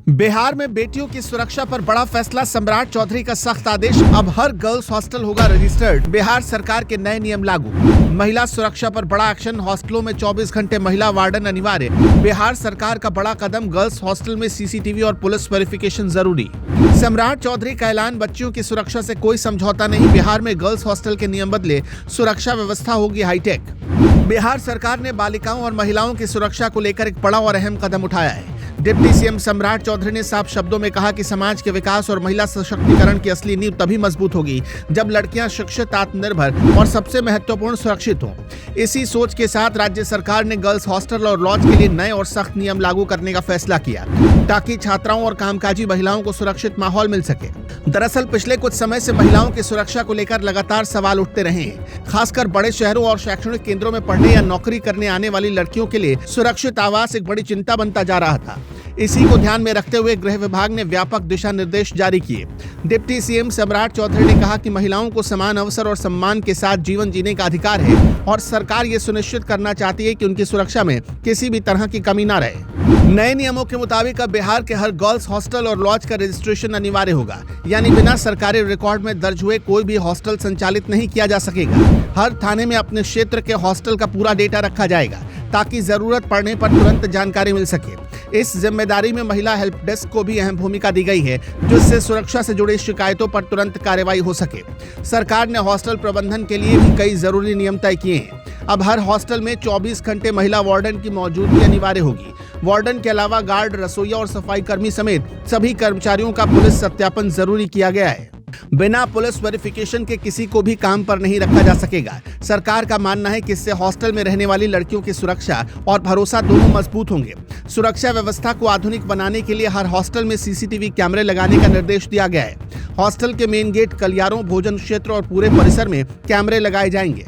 बिहार में बेटियों की सुरक्षा पर बड़ा फैसला, सम्राट चौधरी का सख्त आदेश। अब हर गर्ल्स हॉस्टल होगा रजिस्टर्ड। बिहार सरकार के नए नियम लागू। महिला सुरक्षा पर बड़ा एक्शन, हॉस्टलों में 24 घंटे महिला वार्डन अनिवार्य। बिहार सरकार का बड़ा कदम, गर्ल्स हॉस्टल में सीसीटीवी और पुलिस वेरिफिकेशन जरूरी। सम्राट चौधरी का ऐलान, बच्चियों की सुरक्षा से कोई समझौता नहीं। बिहार में गर्ल्स हॉस्टल के नियम बदले, सुरक्षा व्यवस्था होगी हाईटेक। बिहार सरकार ने बालिकाओं और महिलाओं की सुरक्षा को लेकर एक बड़ा और अहम कदम उठाया है। डिप्टी सीएम सम्राट चौधरी ने साफ शब्दों में कहा कि समाज के विकास और महिला सशक्तिकरण की असली नींव तभी मजबूत होगी जब लड़कियां शिक्षित, आत्मनिर्भर और सबसे महत्वपूर्ण सुरक्षित हों। इसी सोच के साथ राज्य सरकार ने गर्ल्स हॉस्टल और लॉज के लिए नए और सख्त नियम लागू करने का फैसला किया ताकि छात्राओं और कामकाजी महिलाओं को सुरक्षित माहौल मिल सके। दरअसल पिछले कुछ समय से महिलाओं की सुरक्षा को लेकर लगातार सवाल उठते रहे हैं। खासकर बड़े शहरों और शैक्षणिक केंद्रों में पढ़ने या नौकरी करने आने वाली लड़कियों के लिए सुरक्षित आवास एक बड़ी चिंता बनता जा रहा था। इसी को ध्यान में रखते हुए गृह विभाग ने व्यापक दिशा निर्देश जारी किए। डिप्टी सीएम सम्राट चौधरी ने कहा कि महिलाओं को समान अवसर और सम्मान के साथ जीवन जीने का अधिकार है और सरकार ये सुनिश्चित करना चाहती है कि उनकी सुरक्षा में किसी भी तरह की कमी न रहे। नए नियमों के मुताबिक अब बिहार के हर गर्ल्स हॉस्टल और लॉज का रजिस्ट्रेशन अनिवार्य होगा, यानी बिना सरकारी रिकॉर्ड में दर्ज हुए कोई भी हॉस्टल संचालित नहीं किया जा सकेगा। हर थाने में अपने क्षेत्र के हॉस्टल का पूरा डेटा रखा जाएगा ताकि जरूरत पड़ने पर तुरंत जानकारी मिल सके। इस जिम्मेदारी में महिला हेल्प डेस्क को भी अहम भूमिका दी गई है, जिससे सुरक्षा से जुड़ी शिकायतों पर तुरंत कार्रवाई हो सके। सरकार ने हॉस्टल प्रबंधन के लिए भी कई जरूरी नियम तय किए हैं। अब हर हॉस्टल में 24 घंटे महिला वार्डन की मौजूदगी अनिवार्य होगी। वार्डन के अलावा गार्ड, रसोइया और सफाई कर्मी समेत सभी कर्मचारियों का पुलिस सत्यापन जरूरी किया गया है। बिना पुलिस वेरिफिकेशन के किसी को भी काम पर नहीं रखा जा सकेगा। सरकार का मानना है कि इससे हॉस्टल में रहने वाली लड़कियों की सुरक्षा और भरोसा दोनों मजबूत होंगे। सुरक्षा व्यवस्था को आधुनिक बनाने के लिए हर हॉस्टल में सीसीटीवी कैमरे लगाने का निर्देश दिया गया है। हॉस्टल के मेन गेट, गलियारों, भोजन क्षेत्र और पूरे परिसर में कैमरे लगाए जाएंगे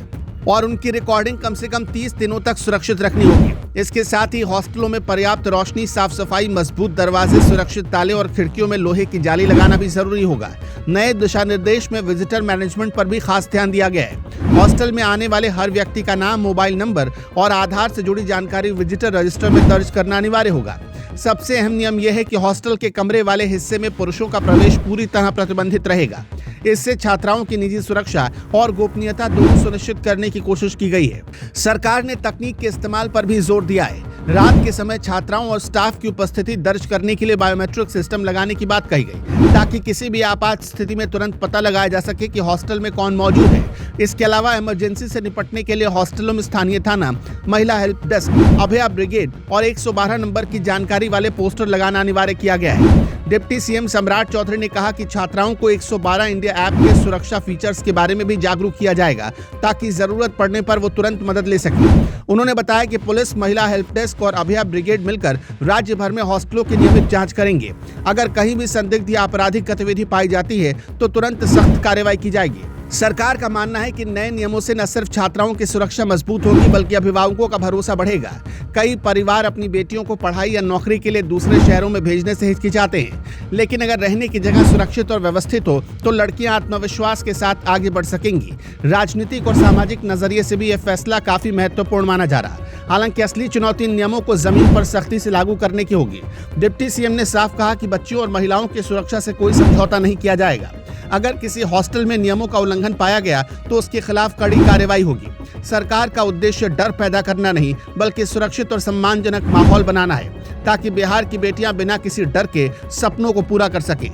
और उनकी रिकॉर्डिंग कम से कम 30 दिनों तक सुरक्षित रखनी होगी। इसके साथ ही हॉस्टलों में पर्याप्त रोशनी, साफ सफाई, मजबूत दरवाजे, सुरक्षित ताले और खिड़कियों में लोहे की जाली लगाना भी जरूरी होगा। नए दिशा निर्देश में विजिटर मैनेजमेंट पर भी खास ध्यान दिया गया है। हॉस्टल में आने वाले हर व्यक्ति का नाम, मोबाइल नंबर और आधार से जुड़ी जानकारी विजिटर रजिस्टर में दर्ज करना अनिवार्य होगा। सबसे अहम नियम यह है कि हॉस्टल के कमरे वाले हिस्से में पुरुषों का प्रवेश पूरी तरह प्रतिबंधित रहेगा। इससे छात्राओं की निजी सुरक्षा और गोपनीयता दोनों सुनिश्चित करने की कोशिश की गई है। सरकार ने तकनीक के इस्तेमाल पर भी जोर दिया है। रात के समय छात्राओं और स्टाफ की उपस्थिति दर्ज करने के लिए बायोमेट्रिक सिस्टम लगाने की बात कही गई ताकि किसी भी आपात स्थिति में तुरंत पता लगाया जा सके कि हॉस्टल में कौन मौजूद है। इसके अलावा इमरजेंसी से निपटने के लिए हॉस्टलों में स्थानीय थाना, महिला हेल्प डेस्क, अभया ब्रिगेड और 112 नंबर की जानकारी वाले पोस्टर लगाना अनिवार्य किया गया है। डिप्टी सीएम सम्राट चौधरी ने कहा कि छात्राओं को 112 इंडिया ऐप के सुरक्षा फीचर्स के बारे में भी जागरूक किया जाएगा ताकि जरूरत पड़ने पर वो तुरंत मदद ले सके। उन्होंने बताया कि पुलिस, महिला हेल्प डेस्क और अभया ब्रिगेड मिलकर राज्य भर में हॉस्टलों की नियमित जांच करेंगे। अगर कहीं भी संदिग्ध या आपराधिक गतिविधि पाई जाती है तो तुरंत सख्त कार्रवाई की जाएगी। सरकार का मानना है कि नए नियमों से न सिर्फ छात्राओं की सुरक्षा मजबूत होगी बल्कि अभिभावकों का भरोसा बढ़ेगा। कई परिवार अपनी बेटियों को पढ़ाई या नौकरी के लिए दूसरे शहरों में भेजने से हिचकिचाते हैं, लेकिन अगर रहने की जगह सुरक्षित और व्यवस्थित हो तो लड़कियां आत्मविश्वास के साथ आगे बढ़ सकेंगी। राजनीतिक और सामाजिक नजरिए से भी यह फैसला काफी महत्वपूर्ण माना जा रहा है। हालांकि असली चुनौती नियमों को जमीन पर सख्ती से लागू करने की होगी। डिप्टी सीएम ने साफ कहा कि बच्चियों और महिलाओं की सुरक्षा से कोई समझौता नहीं किया जाएगा। अगर किसी हॉस्टल में नियमों का उल्लंघन पाया गया तो उसके खिलाफ कड़ी कार्रवाई होगी। सरकार का उद्देश्य डर पैदा करना नहीं बल्कि सुरक्षित और सम्मानजनक माहौल बनाना है ताकि बिहार की बेटियां बिना किसी डर के सपनों को पूरा कर सकें।